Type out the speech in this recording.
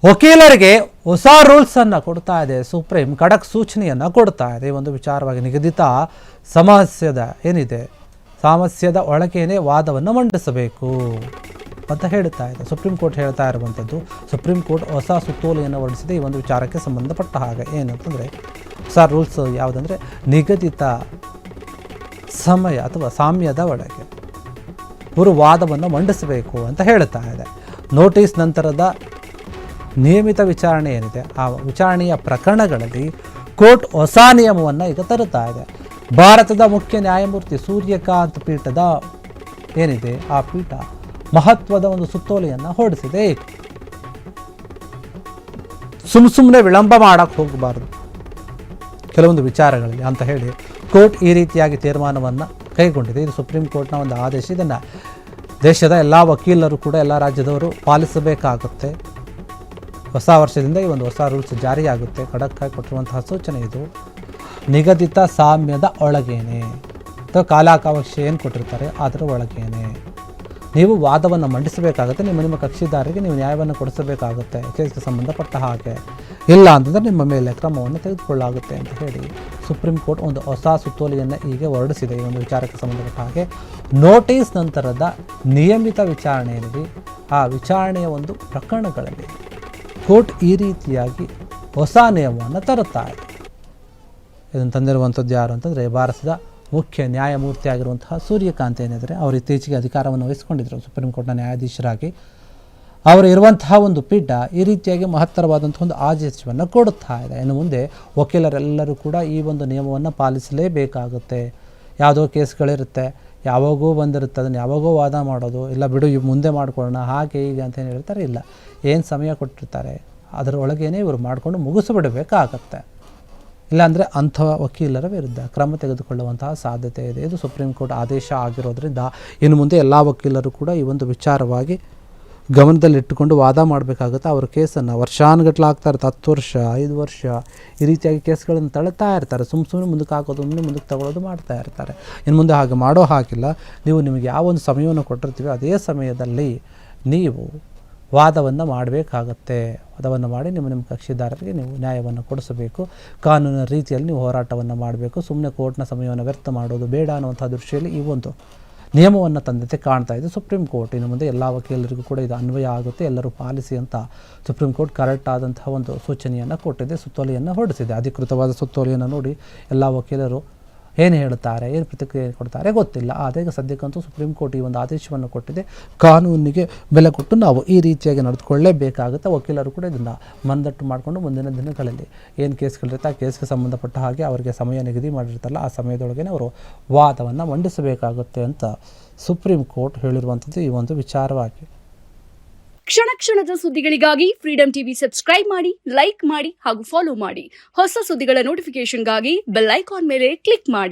ವಕೀಲರಿಗೆ ಹೊಸ ರೂಲ್ಸ್ ಅನ್ನು ಕೊಡ್ತಾ ಇದೆ ಸುಪ್ರೀಂ. ಖಡಕ್ ಸೂಚನೆಯನ್ನು ಕೊಡ್ತಾ ಇದೆ. ಒಂದು ವಿಚಾರವಾಗಿ ನಿಗದಿತ ಸಾಮಸ್ಯದ ಒಳಗೇನೆ ವಾದವನ್ನು ಮಂಡಿಸಬೇಕು ಅಂತ ಹೇಳ್ತಾ ಇದೆ ಸುಪ್ರೀಂ ಕೋರ್ಟ್. ಹೇಳ್ತಾ ಇರುವಂಥದ್ದು ಸುಪ್ರೀಂ ಕೋರ್ಟ್ ಹೊಸ ಸುತ್ತೋಲೆಯನ್ನು ಹೊರಡಿಸಿದೆ ಈ ಒಂದು ವಿಚಾರಕ್ಕೆ ಸಂಬಂಧಪಟ್ಟ ಹಾಗೆ. ಏನಂತಂದರೆ ಹೊಸ ರೂಲ್ಸ್ ಯಾವುದಂದರೆ ನಿಗದಿತ ಸಮಯ ಅಥವಾ ಸಾಮ್ಯದ ಒಳಗೆ ಇವರು ವಾದವನ್ನು ಮಂಡಿಸಬೇಕು ಅಂತ ಹೇಳ್ತಾ ಇದೆ. ನೋಟಿಸ್ ನಂತರದ ನಿಯಮಿತ ವಿಚಾರಣೆ ಏನಿದೆ ಆ ವಿಚಾರಣೆಯ ಪ್ರಕರಣಗಳಲ್ಲಿ ಕೋರ್ಟ್ ಹೊಸ ನಿಯಮವನ್ನು ಈಗ ತರುತ್ತಾ ಇದೆ. ಭಾರತದ ಮುಖ್ಯ ನ್ಯಾಯಮೂರ್ತಿ ಸೂರ್ಯಕಾಂತ್ ಪೀಠದ ಏನಿದೆ ಆ ಪೀಠ ಮಹತ್ವದ ಒಂದು ಸುತ್ತೋಲೆಯನ್ನು ಹೊರಡಿಸಿದೆ. ಸುಮ್ಮನೆ ವಿಳಂಬ ಮಾಡೋಕ್ಕೆ ಹೋಗಬಾರ್ದು ಕೆಲವೊಂದು ವಿಚಾರಗಳಲ್ಲಿ ಅಂತ ಹೇಳಿ ಕೋರ್ಟ್ ಈ ರೀತಿಯಾಗಿ ತೀರ್ಮಾನವನ್ನು ಕೈಗೊಂಡಿದೆ. ಇದು ಸುಪ್ರೀಂ ಕೋರ್ಟ್ನ ಒಂದು ಆದೇಶ. ಇದನ್ನು ದೇಶದ ಎಲ್ಲ ವಕೀಲರು ಕೂಡ ಎಲ್ಲ ರಾಜ್ಯದವರು ಪಾಲಿಸಬೇಕಾಗುತ್ತೆ. ಹೊಸ ವರ್ಷದಿಂದ ಈ ಒಂದು ಹೊಸ ರೂಲ್ಸ್ ಜಾರಿಯಾಗುತ್ತೆ. ಖಡಕ್ಕಾಗಿ ಕೊಟ್ಟಿರುವಂತಹ ಸೂಚನೆ ಇದು. ನಿಗದಿತ ಸಾಮ್ಯದ ಒಳಗೇನೆ ಅಥವಾ ಕಾಲಾವಕಾಶ ಏನು ಕೊಟ್ಟಿರ್ತಾರೆ ಅದರ ಒಳಗೇನೆ ನೀವು ವಾದವನ್ನು ಮಂಡಿಸಬೇಕಾಗುತ್ತೆ. ನಿಮ್ಮ ಕಕ್ಷಿದಾರರಿಗೆ ನೀವು ನ್ಯಾಯವನ್ನು ಕೊಡಿಸಬೇಕಾಗುತ್ತೆ ಕೇಸ್ಗೆ ಸಂಬಂಧಪಟ್ಟ ಹಾಗೆ. ಇಲ್ಲ ಅಂತಂದರೆ ನಿಮ್ಮ ಮೇಲೆ ಕ್ರಮವನ್ನು ತೆಗೆದುಕೊಳ್ಳಲಾಗುತ್ತೆ ಅಂತ ಹೇಳಿ ಸುಪ್ರೀಂ ಕೋರ್ಟ್ ಒಂದು ಹೊಸ ಸುತ್ತೋಲೆಯನ್ನು ಈಗ ಹೊರಡಿಸಿದೆ ಈ ಒಂದು ವಿಚಾರಕ್ಕೆ ಸಂಬಂಧಪಟ್ಟ ಹಾಗೆ. ನೋಟಿಸ್ ನಂತರದ ನಿಯಮಿತ ವಿಚಾರಣೆ ಏನಿದೆ ಆ ವಿಚಾರಣೆಯ ಒಂದು ಪ್ರಕರಣಗಳಲ್ಲಿ ಕೋರ್ಟ್ ಈ ರೀತಿಯಾಗಿ ಹೊಸ ನಿಯಮವನ್ನು ತರುತ್ತಾ ಇದೆ. ಇದನ್ನು ತಂದಿರುವಂಥದ್ದು ಯಾರು ಅಂತಂದರೆ ಭಾರತದ ಮುಖ್ಯ ನ್ಯಾಯಮೂರ್ತಿ ಆಗಿರುವಂತಹ ಸೂರ್ಯಕಾಂತ್ ಏನಿದ್ದಾರೆ ಅವರು ಇತ್ತೀಚೆಗೆ ಅಧಿಕಾರವನ್ನು ವಹಿಸಿಕೊಂಡಿದ್ದರು ಸುಪ್ರೀಂ ಕೋರ್ಟ್ನ ನ್ಯಾಯಾಧೀಶರಾಗಿ. ಅವರು ಇರುವಂತಹ ಒಂದು ಪೀಠ ಈ ರೀತಿಯಾಗಿ ಮಹತ್ತರವಾದಂಥ ಒಂದು ಆದೇಶವನ್ನು ಕೊಡುತ್ತಾ ಇದೆ. ಇನ್ನು ಮುಂದೆ ವಕೀಲರೆಲ್ಲರೂ ಕೂಡ ಈ ಒಂದು ನಿಯಮವನ್ನು ಪಾಲಿಸಲೇಬೇಕಾಗುತ್ತೆ. ಯಾವುದೋ ಕೇಸ್ಗಳಿರುತ್ತೆ, ಯಾವಾಗೋ ಬಂದಿರುತ್ತೆ, ಅದನ್ನು ಯಾವಾಗೋ ವಾದ ಮಾಡೋದು, ಇಲ್ಲ ಬಿಡು ಮುಂದೆ ಮಾಡ್ಕೊಳ್ಳೋಣ ಹಾಗೆ ಹೀಗೆ ಅಂತ ಏನು ಹೇಳ್ತಾರೆ. ಇಲ್ಲ, ಏನು ಸಮಯ ಕೊಟ್ಟಿರ್ತಾರೆ ಅದರೊಳಗೇನೆ ಇವರು ಮಾಡಿಕೊಂಡು ಮುಗಿಸಿಬಿಡಬೇಕಾಗತ್ತೆ. ಇಲ್ಲಾಂದರೆ ಅಂಥ ವಕೀಲರ ವಿರುದ್ಧ ಕ್ರಮ ತೆಗೆದುಕೊಳ್ಳುವಂತಹ ಸಾಧ್ಯತೆ ಇದೆ. ಇದು ಸುಪ್ರೀಂ ಕೋರ್ಟ್ ಆದೇಶ ಆಗಿರೋದ್ರಿಂದ ಇನ್ನು ಮುಂದೆ ಎಲ್ಲ ವಕೀಲರು ಕೂಡ ಈ ಒಂದು ವಿಚಾರವಾಗಿ ಗಮನದಲ್ಲಿಟ್ಟುಕೊಂಡು ವಾದ ಮಾಡಬೇಕಾಗುತ್ತೆ. ಅವರ ಕೇಸನ್ನು ವರ್ಷಾನುಗಟ್ಟಲೆ ಆಗ್ತಾ ಇರುತ್ತೆ, 10 ವರ್ಷ 5 ವರ್ಷ ಈ ರೀತಿಯಾಗಿ ಕೇಸ್ಗಳನ್ನು ತಳ್ತಾ ಇರ್ತಾರೆ. ಸುಮ್ಮನೆ ಮುಂದಕ್ಕೆ ಹಾಕೋದು, ಮುಂದಕ್ಕೆ ತಗೊಳ್ಳೋದು ಮಾಡ್ತಾ ಇರ್ತಾರೆ. ಇನ್ನು ಮುಂದೆ ಹಾಗೆ ಮಾಡೋ ಹಾಗಿಲ್ಲ. ನಿಮಗೆ ಯಾವ ಒಂದು ಸಮಯವನ್ನು ಕೊಟ್ಟಿರ್ತೀವಿ ಅದೇ ಸಮಯದಲ್ಲಿ ನೀವು ವಾದವನ್ನು ಮಾಡಬೇಕಾಗತ್ತೆ. ವಾದವನ್ನು ಮಾಡಿ ನಿಮ್ಮ ಕಕ್ಷಿದಾರರಿಗೆ ನೀವು ನ್ಯಾಯವನ್ನು ಕೊಡಿಸಬೇಕು. ಕಾನೂನಿನ ರೀತಿಯಲ್ಲಿ ನೀವು ಹೋರಾಟವನ್ನು ಮಾಡಬೇಕು. ಸುಮ್ಮನೆ ಕೋರ್ಟ್ನ ಸಮಯವನ್ನು ವ್ಯರ್ಥ ಮಾಡೋದು ಬೇಡ ಅನ್ನುವಂಥ ದೃಷ್ಟಿಯಲ್ಲಿ ಈ ಒಂದು ನಿಯಮವನ್ನು ತಂದಂತೆ ಕಾಣ್ತಾ ಇದೆ ಸುಪ್ರೀಂ ಕೋರ್ಟ್. ಇನ್ನು ಮುಂದೆ ಎಲ್ಲ ವಕೀಲರಿಗೂ ಕೂಡ ಇದು ಅನ್ವಯ ಆಗುತ್ತೆ, ಎಲ್ಲರೂ ಪಾಲಿಸಿ ಅಂತ ಸುಪ್ರೀಂ ಕೋರ್ಟ್ ಕರೆಕ್ಟ್ ಆದಂತಹ ಒಂದು ಸೂಚನೆಯನ್ನು ಕೊಟ್ಟಿದೆ, ಸುತ್ತೋಲೆಯನ್ನು ಹೊರಡಿಸಿದೆ. ಅಧಿಕೃತವಾದ ಸುತ್ತೋಲೆಯನ್ನು ನೋಡಿ ಎಲ್ಲ ವಕೀಲರು ಏನು ಹೇಳ್ತಾರೆ, ಏನು ಪ್ರತಿಕ್ರಿಯೆ ಕೊಡ್ತಾರೆ ಗೊತ್ತಿಲ್ಲ. ಆದರೆ ಸದ್ಯಕ್ಕಂತೂ ಸುಪ್ರೀಂ ಕೋರ್ಟ್ ಈ ಒಂದು ಆದೇಶವನ್ನು ಕೊಟ್ಟಿದೆ. ಕಾನೂನಿಗೆ ಬೆಲೆ ಕೊಟ್ಟು ನಾವು ಈ ರೀತಿಯಾಗಿ ನಡೆದುಕೊಳ್ಳಲೇಬೇಕಾಗುತ್ತೆ. ವಕೀಲರು ಕೂಡ ಇದನ್ನು ಮನದಟ್ಟು ಮಾಡಿಕೊಂಡು ಮುಂದಿನ ದಿನಗಳಲ್ಲಿ ಏನು ಕೇಸ್ಗಳಿರುತ್ತೆ ಆ ಕೇಸ್ಗೆ ಸಂಬಂಧಪಟ್ಟ ಹಾಗೆ ಅವರಿಗೆ ಸಮಯ ನಿಗದಿ ಮಾಡಿರ್ತಾರಲ್ಲ ಆ ಸಮಯದೊಳಗೆ ಅವರು ವಾದವನ್ನು ಮಂಡಿಸಬೇಕಾಗುತ್ತೆ ಅಂತ ಸುಪ್ರೀಂ ಕೋರ್ಟ್ ಹೇಳಿರುವಂಥದ್ದು ಈ ಒಂದು ವಿಚಾರವಾಗಿ. ಕ್ಷಣ ಕ್ಷಣದ ಸುದ್ದಿಗಳಿಗಾಗಿ ಫ್ರೀಡಂ ಟಿವಿ ಸಬ್ಸ್ಕ್ರೈಬ್ ಮಾಡಿ, ಲೈಕ್ ಮಾಡಿ ಹಾಗೂ ಫಾಲೋ ಮಾಡಿ. ಹೊಸ ಸುದ್ದಿಗಳ ನೋಟಿಫಿಕೇಶನ್ಗಾಗಿ ಬೆಲ್ ಐಕಾನ್ ಮೇಲೆ ಕ್ಲಿಕ್ ಮಾಡಿ.